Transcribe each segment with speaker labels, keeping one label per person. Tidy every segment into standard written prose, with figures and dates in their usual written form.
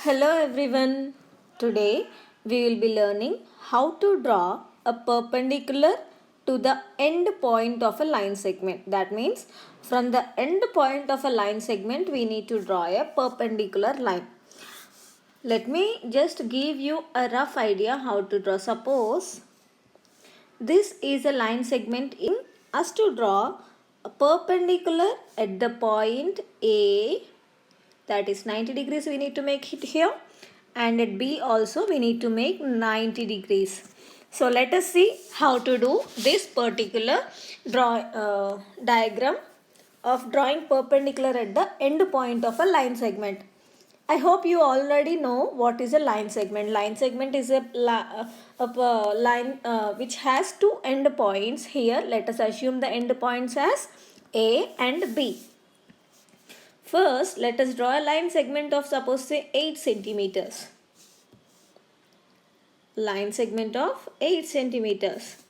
Speaker 1: Hello everyone. Today we will be learning how to draw a perpendicular to the end point of a line segment. That means from the end point of a line segment we need to draw a perpendicular line. Let me just give you a rough idea how to draw. Suppose this is a line segment in us to draw a perpendicular at the point A, that is 90 degrees we need to make it here, and at B also we need to make 90 degrees. So let us see how to do this particular diagram of drawing perpendicular at the end point of a line segment. I hope you already know what is a line segment. Line segment is a line which has two end points. Here let us assume the end points as A and B. First, let us draw a line segment of suppose say 8 centimeters. Line segment of 8 centimeters.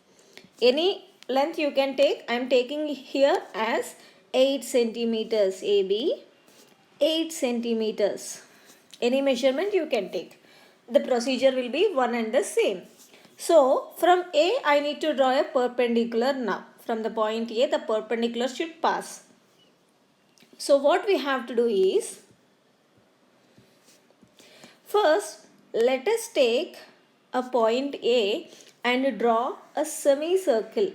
Speaker 1: Any length you can take. I am taking here as 8 centimeters AB. 8 centimeters. Any measurement you can take. The procedure will be one and the same. So, from A I need to draw a perpendicular now. From the point A the perpendicular should pass. So what we have to do is, first let us take a point A and draw a semicircle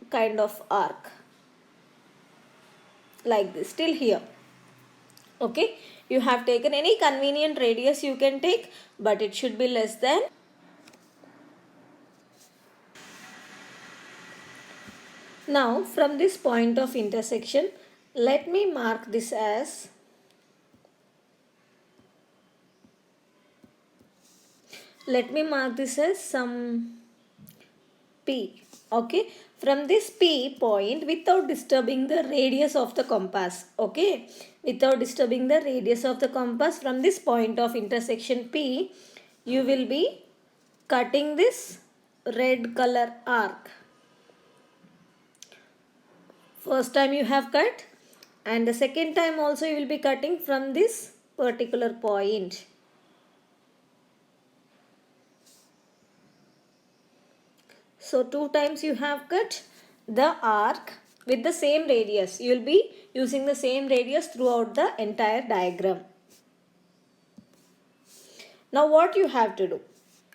Speaker 1: kind of arc like this till here. Okay, you have taken any convenient radius you can take, but it should be less than. Now from this point of intersection, let me mark this as some P. Okay, from this P point, without disturbing the radius of the compass, okay, without disturbing the radius of the compass, from this point of intersection P, you will be cutting this red color arc. First time you have cut, and the second time also you will be cutting from this particular point. So 2 times you have cut the arc with the same radius. You will be using the same radius throughout the entire diagram. Now what you have to do?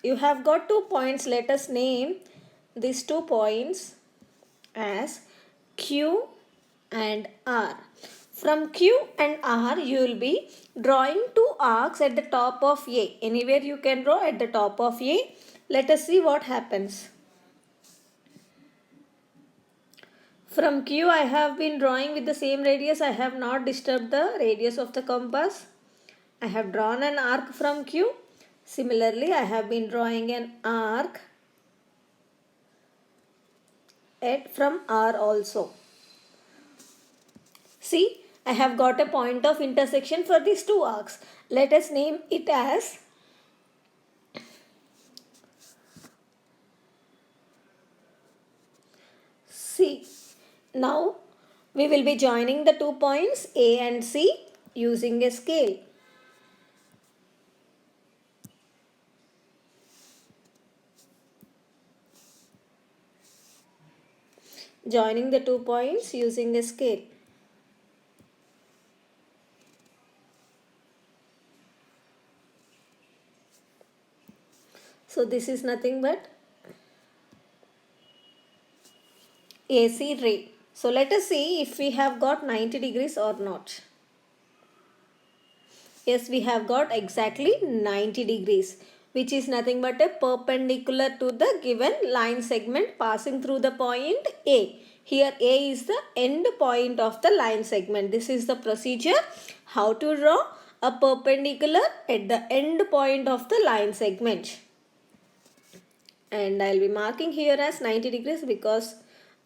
Speaker 1: You have got 2 points. Let us name these 2 points as Q and R. From Q and R you will be drawing 2 arcs at the top of A. Anywhere you can draw at the top of A. Let us see what happens. From Q I have been drawing with the same radius. I have not disturbed the radius of the compass. I have drawn an arc from Q. Similarly, I have been drawing an arc from R also. See, I have got a point of intersection for these 2 arcs. Let us name it as C. Now, we will be joining the 2 points A and C using a scale. Joining the 2 points using a scale. So this is nothing but AC ray. So let us see if we have got 90 degrees or not. Yes, we have got exactly 90 degrees, which is nothing but a perpendicular to the given line segment passing through the point A. Here A is the end point of the line segment. This is the procedure how to draw a perpendicular at the end point of the line segment. And I will be marking here as 90 degrees because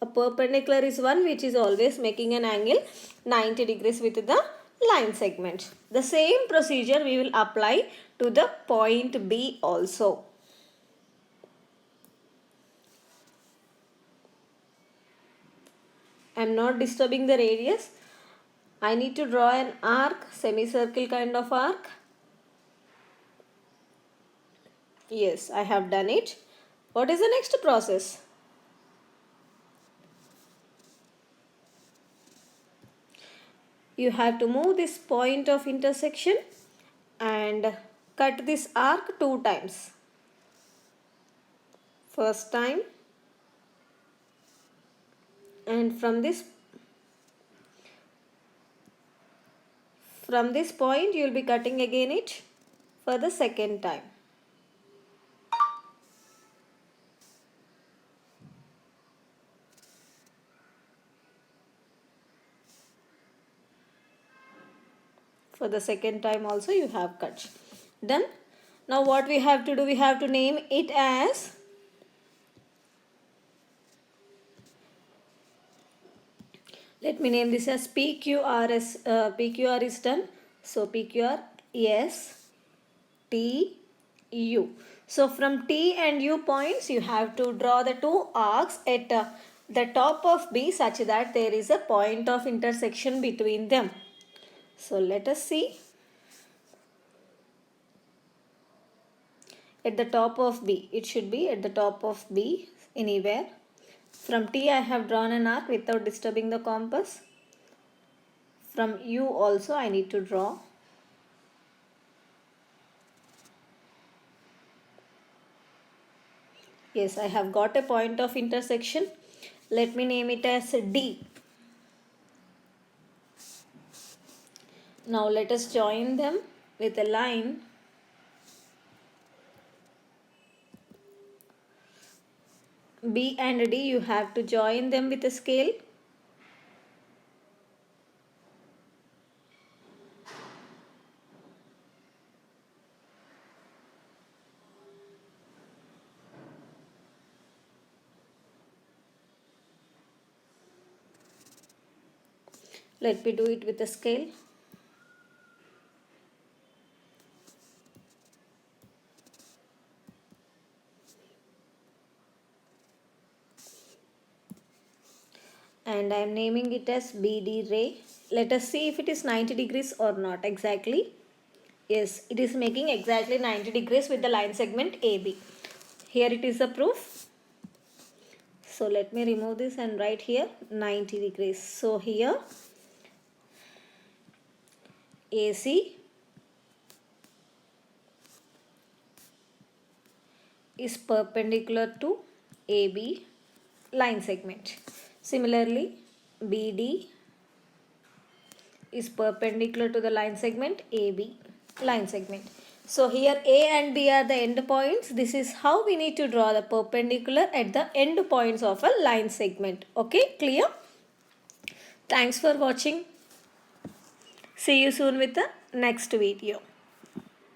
Speaker 1: a perpendicular is one which is always making an angle 90 degrees with the line segment. The same procedure we will apply to the point B also. I am not disturbing the radius. I need to draw an arc, semicircle kind of arc. Yes, I have done it. What is the next process? You have to move this point of intersection and cut this arc 2 times. First time, and from this point you will be cutting again it for the second time. For the second time also you have cut. Done. Now what we have to do, we have to name it as, let me name this as PQRS. PQR is done. So PQR S T U. So from T and U points you have to draw the two arcs at the top of B such that there is a point of intersection between them. So let us see. At the top of B, it should be at the top of B anywhere. From T I have drawn an arc without disturbing the compass. From U also I need to draw. Yes, I have got a point of intersection. Let me name it as D. Now let us join them with a line. B and D, you have to join them with a scale. Let me do it with a scale. And I am naming it as BD ray. Let us see if it is 90 degrees or not exactly. Yes, it is making exactly 90 degrees with the line segment AB. Here it is the proof. So let me remove this and write here 90 degrees. So here AC is perpendicular to AB line segment. Similarly, BD is perpendicular to the line segment AB line segment. So here A and B are the end points. This is how we need to draw the perpendicular at the end points of a line segment. Okay, clear? Thanks for watching. See you soon with the next video.